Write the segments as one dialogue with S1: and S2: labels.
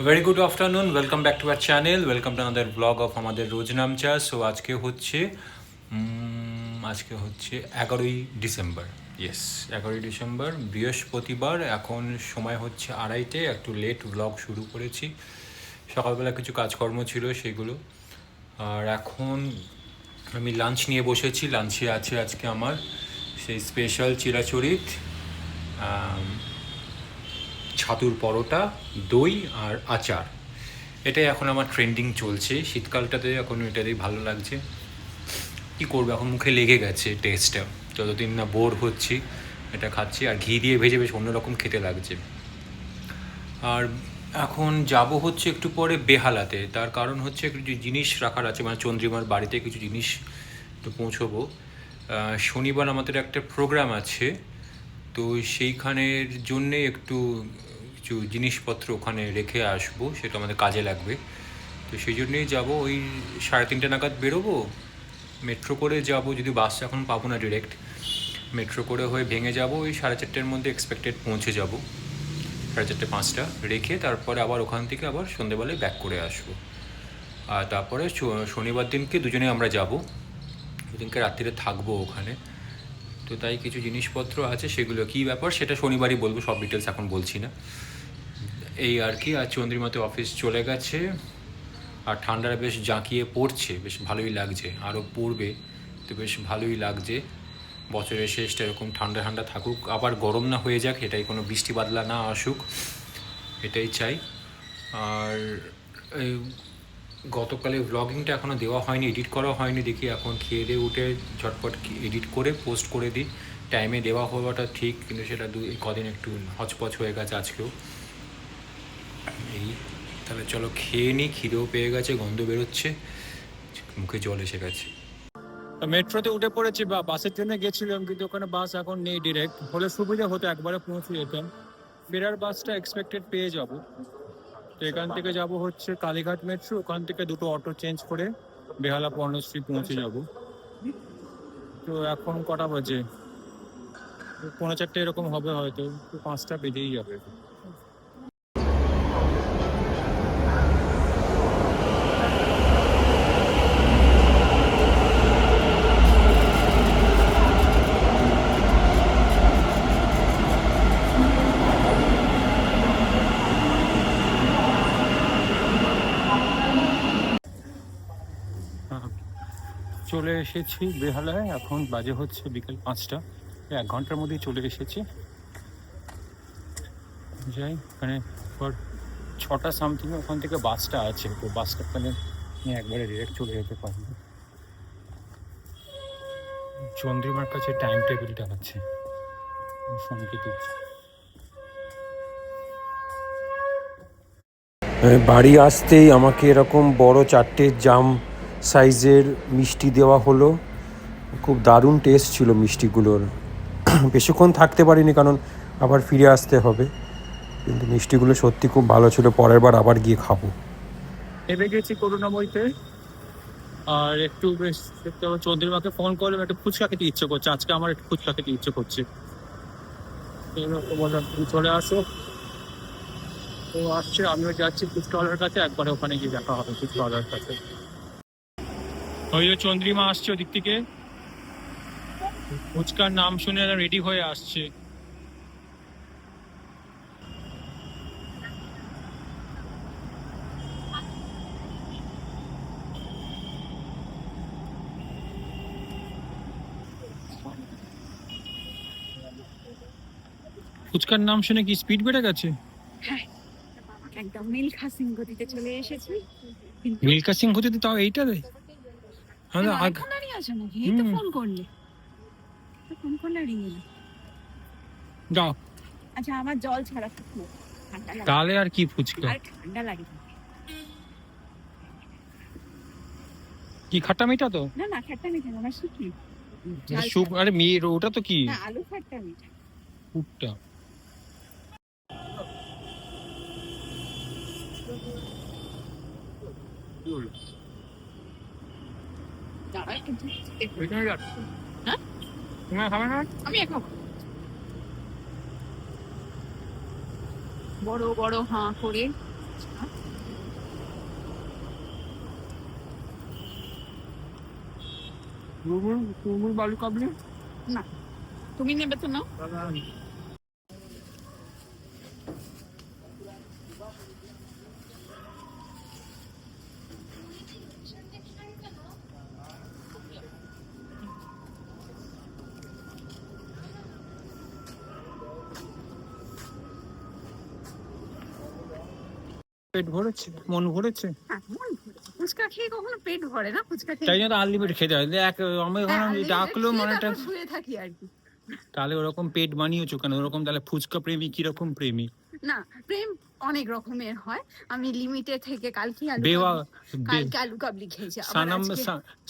S1: Very good afternoon, welcome back to our channel, welcome to another blog of আমাদের রোজ নামচা। So আজকে হচ্ছে 11ই ডিসেম্বর। ইয়েস, 11ই ডিসেম্বর, বৃহস্পতিবার। এখন সময় হচ্ছে 2:30, একটু লেট ব্লগ শুরু করেছি। সকালবেলা কিছু কাজকর্ম ছিল সেগুলো। আর এখন আমি লাঞ্চ নিয়ে বসেছি। লাঞ্চে আছে আজকে আমার সেই স্পেশাল চিরাচরিত ছাতুর পরোটা, দই আর আচার। এটাই এখন আমার ট্রেন্ডিং চলছে শীতকালটাতে, এখন এটাতেই ভালো লাগছে। কী করবো, এখন মুখে লেগে গেছে টেস্টটা। যতদিন না বোর হচ্ছি এটা খাচ্ছি, আর ঘি দিয়ে ভেজে বেশ অন্যরকম খেতে লাগছে। আর এখন যাব হচ্ছে একটু পরে বেহালাতে, তার কারণ হচ্ছে একটু জিনিস রাখার আছে, মানে চন্দ্রিমার বাড়িতে কিছু জিনিস একটু পৌঁছবো। শনিবার আমাদের একটা প্রোগ্রাম আছে, তো সেইখানের জন্যে একটু কিছু জিনিসপত্র ওখানে রেখে আসবো, সেটা আমাদের কাজে লাগবে। তো সেই জন্যেই যাবো, ওই 3:30 নাগাদ বেরোবো। মেট্রো করে যাব, যদি বাস এখন পাবো না ডিরেক্ট, মেট্রো করে হয়ে ভেঙে যাব, ওই 4:30-র মধ্যে এক্সপেক্টেড পৌঁছে যাব। 4:30-5টা রেখে তারপরে আবার ওখান থেকে আবার সন্ধেবেলায় ব্যাক করে আসবো। আর তারপরে শনিবার দিনকে দুজনে আমরা যাব, দুদিনকে রাত্রিরে থাকবো ওখানে। তো তাই কিছু জিনিসপত্র আছে, সেগুলো কী ব্যাপার সেটা শনিবারই বলবো, সব ডিটেলস এখন বলছি না। এই আর কি। আর চন্দ্রিমাতে অফিস চলে গেছে, আর ঠান্ডাটা বেশ জাঁকিয়ে পড়ছে, বেশ ভালোই লাগছে, আরও পড়বে, তো বেশ ভালোই লাগছে। বছরের শেষটা এরকম ঠান্ডা ঠান্ডা থাকুক, আবার গরম না হয়ে যাক, এটাই, কোনো বৃষ্টি বাদলা না আসুক, এটাই চাই। আর এই গতকালে ব্লগিংটা এখনও দেওয়া হয়নি, এডিট করা হয়নি, দেখি এখন খেয়ে দিয়ে উঠে ঝটপট এডিট করে পোস্ট করে দিই। টাইমে দেওয়া হওয়াটা ঠিক, কিন্তু সেটা কদিন একটু হচপচ হয়ে গেছে আজকেও। এই, তাহলে চলো খেয়ে নিই, খিদেও পেয়ে গেছে, গন্ধ বেরোচ্ছে, মুখে জল এসে গেছে। মেট্রোতে উঠে পড়েছি, বা বাসের ট্রেনে গেছিলাম, কিন্তু ওখানে বাস এখন নেই ডিরেক্ট, হলে সুবিধা হতো, একবারে পৌঁছে যেতাম। ফেরার বাসটা এক্সপেক্টেড পেয়ে যাব। তো এখান থেকে যাব হচ্ছে কালীঘাট মেট্রো, ওখান থেকে দুটো অটো চেঞ্জ করে বেহালা পর্ণশ্রী পৌঁছে যাব। তো এখন কটা বাজে? 4:45 এরকম হবে হয়তো, তো 5টা বেজেই যাবে। চলে এসেছি বেহালায়, এখন বাজে হচ্ছে বিকেল 5টা। 1 ঘন্টার মধ্যেই চলে এসেছি। যাই, ওখানে পর 6টা সামথিং ওখান থেকে বাসটা আছে, তো বাসটা তাহলে নিয়ে একবারে ডিরেক্ট চলে যেতে পারবো। চন্দ্রিমার কাছে টাইম টেবিলটা আছে, সংকেত। বাড়ি আসতেই আমাকে এরকম বড় 4টে জাম সাইজের মিষ্টি দেওয়া হলো। খুব দারুণ টেস্ট ছিল মিষ্টিগুলোর। বেশিক্ষণ থাকতে পারিনি, কারণ আবার ফিরে আসতে হবে, কিন্তু মিষ্টিগুলো সত্যি খুব ভালো ছিল, পরের বার আবার গিয়ে খাবো। এবে গেছি করুণাময়ীতে, আর একটু বেশ চৌধুরীমাকে ফোন করলাম, একটু ফুচকা খেতে ইচ্ছে করছে, আজকে আমার একটু ফুচকা খেতে ইচ্ছে করছে। বললাম তুমি চলে আসো, তো আসছে, আমিও যাচ্ছি ফুচকাওয়ালার কাছে, একবারে ওখানে গিয়ে দেখা হবে ফুচকাওয়ালার কাছে। ওই যে চন্দ্রিমা আসছে ওদিক থেকে, ফুচকার নাম শুনে রেডি হয়ে আসছে। ফুচকার নাম শুনে কি স্পিড বেড়ে গেছে?
S2: হ্যাঁ, একদম মিলখা সিং গতিতে চলে এসেছি।
S1: মিল্কা সিং হতে তাও এইটা রে?
S2: এখন দাঁড়িয়ে আছো নাকি? এই তো ফোন করলে, ফোন করলে রিঙে না।
S1: যাও।
S2: আচ্ছা, আমার জল ছাড়া শুকনো, ঠান্ডা লাগে।
S1: তাহলে আর কি ফুচকা?
S2: আর ঠান্ডা লাগে
S1: কি খাট্টা মিঠা তো?
S2: না, না খাট্টা মিঠা না, আমার শুকনো।
S1: আরে ওটা তো কি?
S2: না, আলু খাট্টা মিঠা।
S1: পুরটা।
S2: দাঁড়া একটু।
S1: হ্যাঁ? তুমি খাবে না?
S2: আমি এখন বড় বড় হাঁ করে
S3: বালু কাবলি
S2: না, তুমি নেবে তো না?
S3: পেট ভরেছে, মন ভরেছে,
S2: হ্যাঁ, মন ভরেছে। ফুচকা খেয়ে কখনো পেট ভরে না? ফুচকা খেয়ে
S3: তাই জন্য আনলিমিটেড খেতে হয়। এক আমি
S2: হ্যাঁ,
S3: এখন
S2: unlimited
S3: ডাকলো
S2: খেয়ে
S3: মানে
S2: তারপর শুয়ে থাকি আর কি।
S3: তাহলে ওরকম পেট বানিয়েছো কেন? ওরকম তাহলে ফুচকা প্রেমী কিরকম প্রেমী?
S2: না, প্রেম অনেক রকমের হয়। আমি লিমিটে থেকে কালকে
S3: বেওয়া
S2: কালকে আলু কাবলি খেয়েছি, আবার
S3: সানাম
S2: আজকে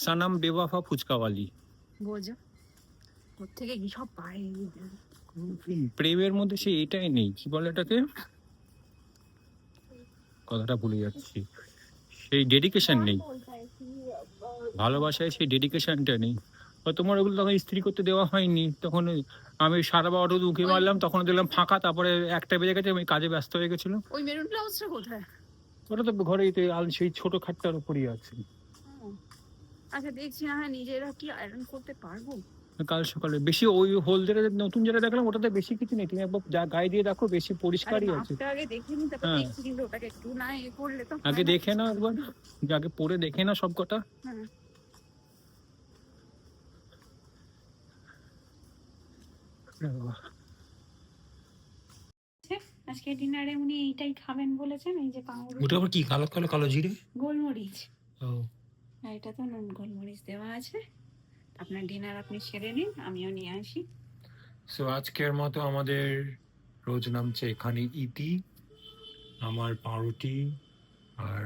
S3: সানাম বেওয়াফা ফুচকাওয়ালি।
S2: বোঝো কোত্থেকে কি সব পায়।
S3: প্রেমের মধ্যে সে এটাই নেই, কি বলে এটাকে, কথাটা ভুলে যাচ্ছি, সেই ডেডিকেশন নেই, ভালোবাসায় সেই ডেডিকেশনটা নেই। বা তোমার ওগুলো তখন ইস্ত্রি করতে দেওয়া হয়নি, তখন আমি সারা বারোটা উঁকি মারলাম, তখন দেখলাম ফাঁকা, তারপরে একটা বেজে গেছে, আমি কাজে ব্যস্ত হয়ে গেছিলাম।
S2: ওই মেরুন ব্লাউজটা কোথায়?
S3: ওটা তো ঘরেই সেই ছোট খাটটার উপরই আছে।
S2: ও, আচ্ছা, দেখছি না হয় নিজেরা কি আয়রন করতে পারবো।
S3: কাল সকালে বেশি ওই হলদের নতুন যেটা দেখলাম ওটাতে বেশি কিছু নেই, তুমি একবার যা গায়ে দিয়ে দেখো বেশি
S2: আরে
S3: পরিষ্কারই আছে।
S2: মাপটা আগে দেখে নি, তারপর
S3: হ্যাঁ,
S2: দেখছি, কিন্তু ওটাকে একটু না এ করলে তো হয়
S3: আগে
S2: না।
S3: দেখে নাও একবার, আগে পরে দেখে না সব কটা।
S2: হ্যাঁ। আজকে ডিনারে উনি এইটাই খাবেন বলেছেন, এই যে পাউরুটি,
S1: ওটা আবার কি কালো কালো কালো জিরে?
S2: গোলমরিচ।
S1: ও,
S2: আর এটা তো নুন গোলমরিচ দেওয়া আছে। আপনার ডিনার আপনি সেরে নিন, আমিও নিয়ে আসি।
S1: সো আজকের মতো আমাদের রোজ নামছে এখানে ইতি, আমার পাউরুটি আর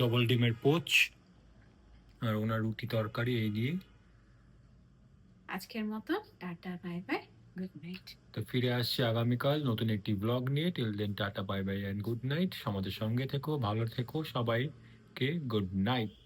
S1: ডবল ডিমের পোচ আর ওনার রুটি তরকারি, এই দিয়ে
S2: আজকের মতো টাটা, বাই বাই, গুড নাইট।
S1: তো ফিরে আসছি আগামীকাল নতুন একটি ব্লগ নিয়ে। টিল দেন টাটা bye bye and good night. আমাদের সঙ্গে থেকো, ভালো থেকো, সবাইকে গুড নাইট।